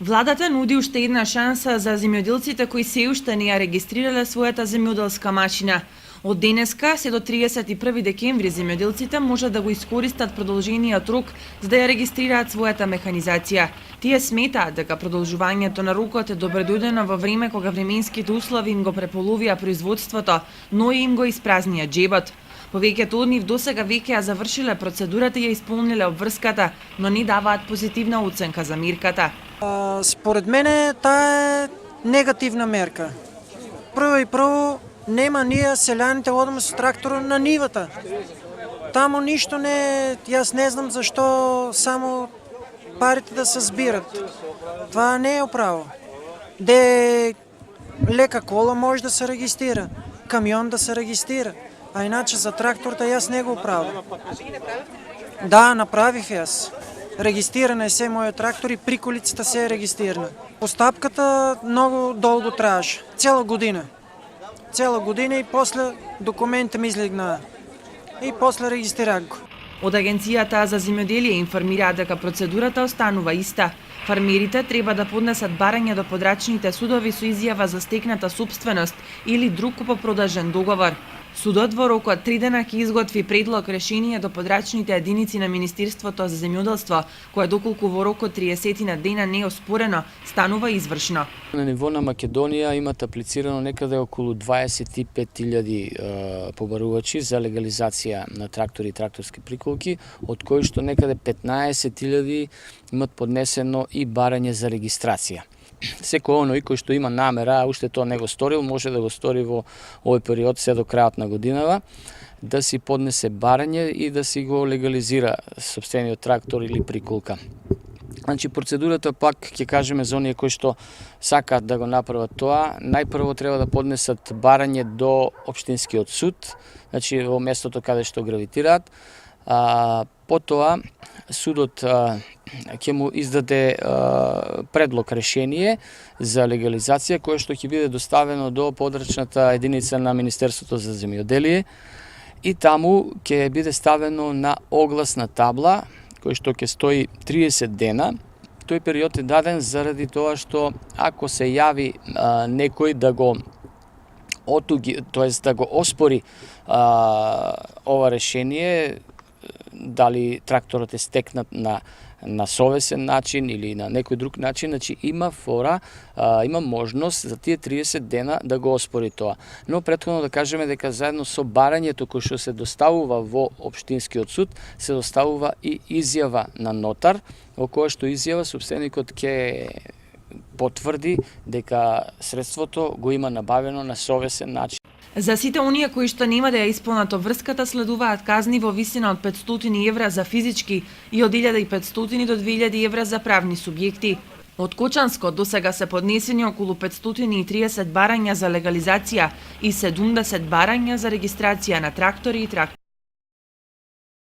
Владата нуди уште една шанса за земјоделците кои се уште не ја регистрирале својата земјоделска машина. Од денеска се до 31 декември земјоделците може да го искористат продолжениот рок за да ја регистрираат својата механизација. Тие сметаат дека продолжувањето на рокот е добредојдено во време кога временските услови им го преполовија производството, но и им го испразнија џебот. Повеќето од нив досега веќе ја завршиле процедурата и ја исполниле обврската, но не даваат позитивна оценка за мерката. Според мене таа е негативна мерка. Прво нема ние селяните одиме со трактора на нивата. Таму ништо не, јас не знам зашто само парите да се збират. Това не е оправо. Де лека кола може да се регистрира, камион да се регистрира, а иначе за тракторта јас не го правам. Да, направих јас. Регистрирана е се мојот трактор и приколицата се е регистрирана. Постапката многу долго траеше, цела година и после документите ми излегнаа. И после регистрирах го. Од Агенцијата за земјоделие информираат дека процедурата останува иста. Фармерите треба да поднесат барање до подрачните судови со изјава за стекната сопственост или друг купопродажен договор. Судот во рок од 3 дена ќе изготви предлог решение до подрачните единици на Министерството за земјоделство, кое доколку во рок од 30 дена не е оспорено, станува извршно. На ниво на Македонија имат аплицирано некаде околу 25.000 побарувачи за легализација на трактори и тракторски приколки, од кои што некаде 15.000 имат поднесено и барање за регистрација. Секој оној кој што има намера, а уште тоа не го сторил, може да го стори во овој период се до крајот на годинава, да си поднесе барање и да си го легализира сопствениот трактор или приколка. Значи процедурата пак ќе кажеме за оние кои што сакаат да го направат тоа, најпрво треба да поднесат барање до општинскиот суд, значи во местото каде што гравитираат. Потоа судот ќе му издаде предлог решение за легализација кое што ќе биде доставено до подрачната единица на Министерството за земјоделие и таму ќе биде ставено на огласна табла кој што ќе стои 30 дена. Тој период е даден заради тоа што ако се јави некој да го отуги, тоест да го оспори ова решение, дали тракторот е стекнат на совесен начин или на некој друг начин, значи има фора, има можност за тие 30 дена да го оспори тоа. Но претходно да кажеме дека заедно со барањето кој што се доставува во општинскиот суд, се доставува и изјава на нотар, во која што изјава сопственикот ќе потврди дека средството го има набавено на совесен начин. За сите оние кои што нема да ја исполнат обврската следуваат казни во висина од 500 евра за физички и од 1500 до 2000 евра за правни субјекти. Од Кочанско досега се поднесени околу 530 барања за легализација и 70 барања за регистрација на трактори и трактори.